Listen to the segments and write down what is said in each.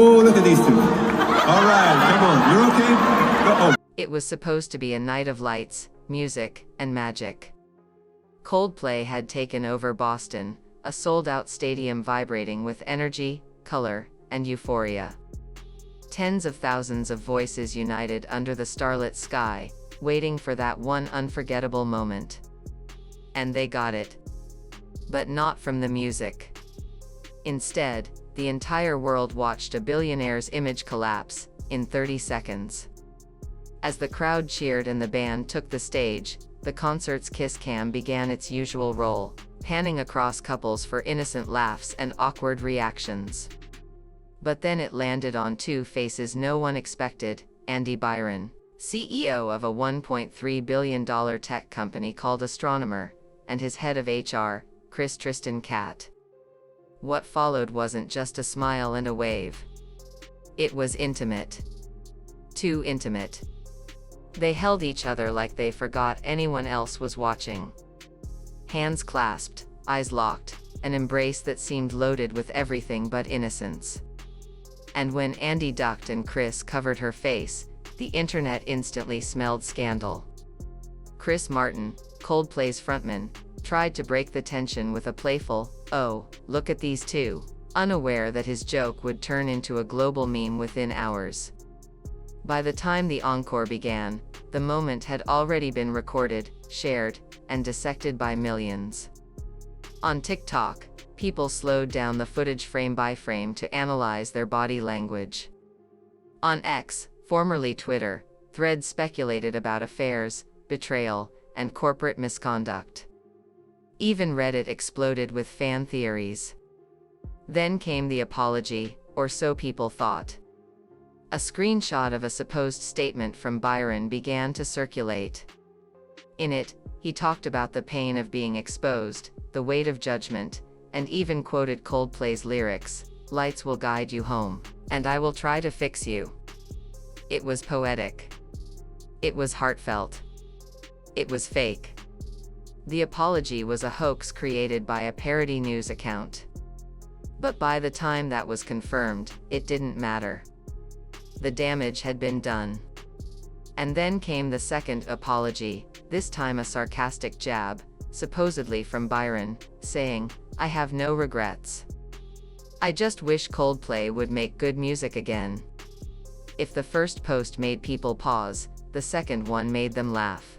Oh, look at these two. All right, come on. You're okay? Oh. It was supposed to be a night of lights, music, and magic. Coldplay had taken over Boston, a sold-out stadium vibrating with energy, color, and euphoria. Tens of thousands of voices united under the starlit sky, waiting for that one unforgettable moment. And they got it. But not from the music. Instead, the entire world watched a billionaire's image collapse in 30 seconds. As the crowd cheered and the band took the stage, the concert's kiss cam began its usual role, panning across couples for innocent laughs and awkward reactions. But then it landed on two faces no one expected: Andy Byron, CEO of a $1.3 billion tech company called Astronomer, and his head of HR, Tristan Catt. What followed wasn't just a smile and a wave. It was intimate. Too intimate. They held each other like they forgot anyone else was watching. Hands clasped, eyes locked, an embrace that seemed loaded with everything but innocence. And when Andy ducked and Chris covered her face, the internet instantly smelled scandal. Chris Martin, Coldplay's frontman, tried to break the tension with a playful, "Oh, look at these two," unaware that his joke would turn into a global meme within hours. By the time the encore began, the moment had already been recorded, shared, and dissected by millions. On TikTok, people slowed down the footage frame by frame to analyze their body language. On X, formerly Twitter, threads speculated about affairs, betrayal, and corporate misconduct. Even Reddit exploded with fan theories. Then came the apology, or so people thought. A screenshot of a supposed statement from Byron began to circulate. In it, he talked about the pain of being exposed, the weight of judgment, and even quoted Coldplay's lyrics, "Lights will guide you home, and I will try to fix you." It was poetic. It was heartfelt. It was fake. The apology was a hoax created by a parody news account. But by the time that was confirmed, it didn't matter. The damage had been done. And then came the second apology, this time a sarcastic jab, supposedly from Byron, saying, "I have no regrets. I just wish Coldplay would make good music again." If the first post made people pause, the second one made them laugh.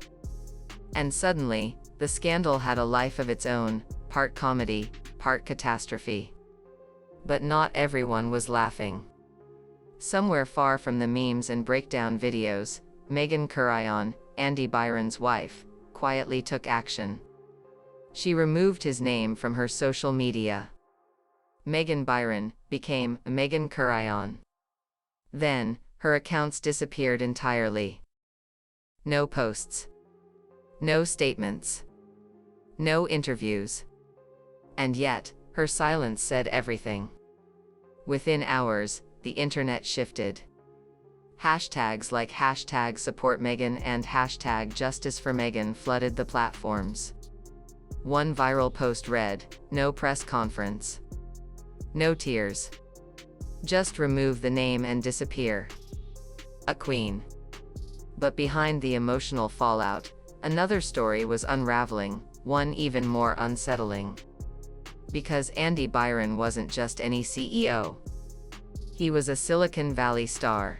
And suddenly, the scandal had a life of its own, part comedy, part catastrophe. But not everyone was laughing. Somewhere far from the memes and breakdown videos, Megan Currion, Andy Byron's wife, quietly took action. She removed his name from her social media. Megan Byron became Megan Currion. Then, her accounts disappeared entirely. No posts. No statements. No interviews. And yet, her silence said everything. Within hours, the internet shifted. Hashtags like #SupportMegan and #JusticeForMegan flooded the platforms. One viral post read, "No press conference. No tears. Just remove the name and disappear. A queen." But behind the emotional fallout, another story was unraveling, one even more unsettling. Because Andy Byron wasn't just any CEO. He was a Silicon Valley star.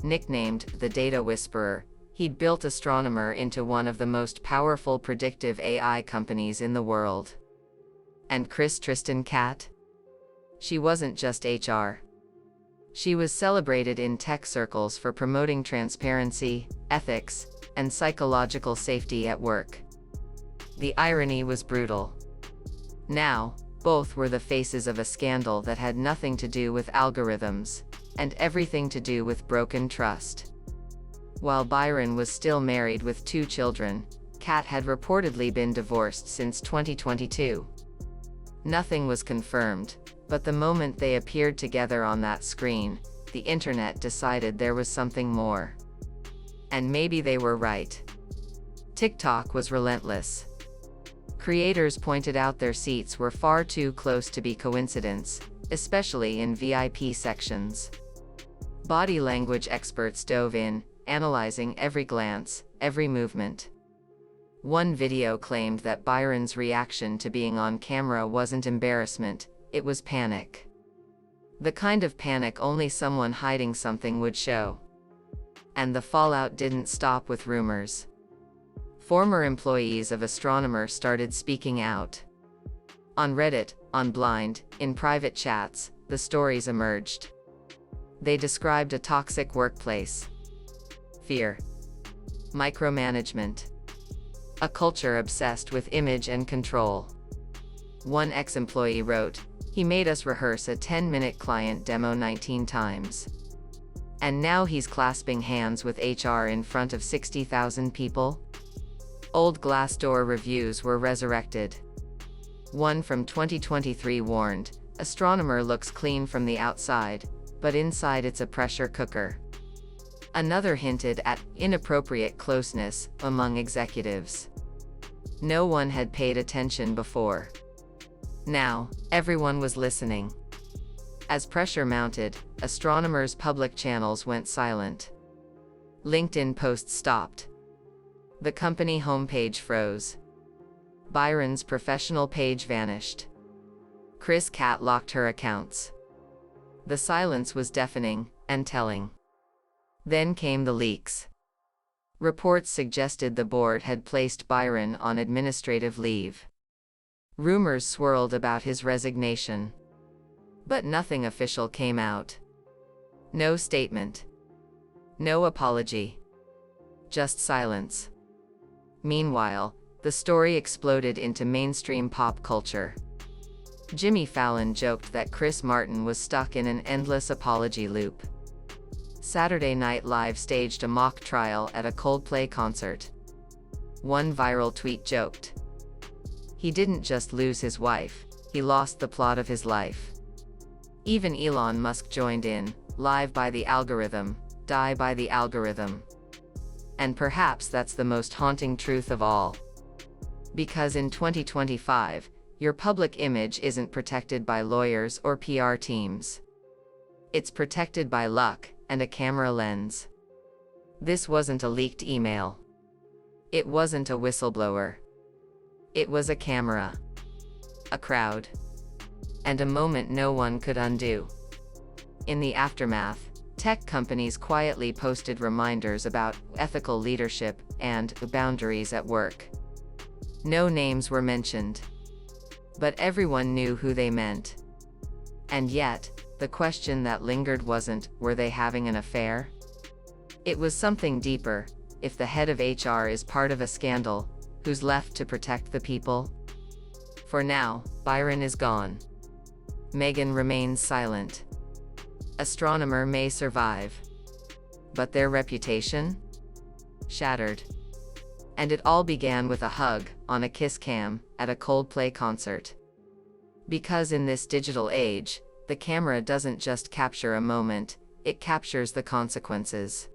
Nicknamed the Data Whisperer, he'd built Astronomer into one of the most powerful predictive AI companies in the world. And Tristan Catt? She wasn't just HR. She was celebrated in tech circles for promoting transparency, ethics, and psychological safety at work. The irony was brutal. Now, both were the faces of a scandal that had nothing to do with algorithms, and everything to do with broken trust. While Byron was still married with 2 children, Catt had reportedly been divorced since 2022. Nothing was confirmed, but the moment they appeared together on that screen, the internet decided there was something more. And maybe they were right. TikTok was relentless. Creators pointed out their seats were far too close to be coincidence, especially in VIP sections. Body language experts dove in, analyzing every glance, every movement. One video claimed that Byron's reaction to being on camera wasn't embarrassment, it was panic. The kind of panic only someone hiding something would show. And the fallout didn't stop with rumors. Former employees of Astronomer started speaking out. On Reddit, on Blind, in private chats, the stories emerged. They described a toxic workplace. Fear. Micromanagement. A culture obsessed with image and control. One ex-employee wrote, "He made us rehearse a 10-minute client demo 19 times. And now he's clasping hands with HR in front of 60,000 people?" Old Glassdoor reviews were resurrected. One from 2023 warned, "Astronomer looks clean from the outside, but inside it's a pressure cooker." Another hinted at inappropriate closeness among executives. No one had paid attention before. Now, everyone was listening. As pressure mounted, Astronomer's public channels went silent. LinkedIn posts stopped. The company homepage froze. Byron's professional page vanished. Chris Cat locked her accounts. The silence was deafening and telling. Then came the leaks. Reports suggested the board had placed Byron on administrative leave. Rumors swirled about his resignation. But nothing official came out. No statement. No apology. Just silence. Meanwhile, the story exploded into mainstream pop culture. Jimmy Fallon joked that Chris Martin was stuck in an endless apology loop. Saturday Night Live staged a mock trial at a Coldplay concert. One viral tweet joked, "He didn't just lose his wife, he lost the plot of his life." Even Elon Musk joined in, "Live by the algorithm, die by the algorithm." And perhaps that's the most haunting truth of all. Because in 2025, your public image isn't protected by lawyers or PR teams. It's protected by luck and a camera lens. This wasn't a leaked email. It wasn't a whistleblower. It was a camera, a crowd, and a moment no one could undo. In the aftermath, tech companies quietly posted reminders about ethical leadership and boundaries at work. No names were mentioned, but everyone knew who they meant. And yet, the question that lingered wasn't, were they having an affair? It was something deeper. If the head of HR is part of a scandal, who's left to protect the people? For now, Byron is gone. Meghan remains silent. Astronomer may survive. But their reputation? Shattered. And it all began with a hug, on a kiss cam, at a Coldplay concert. Because in this digital age, the camera doesn't just capture a moment, it captures the consequences.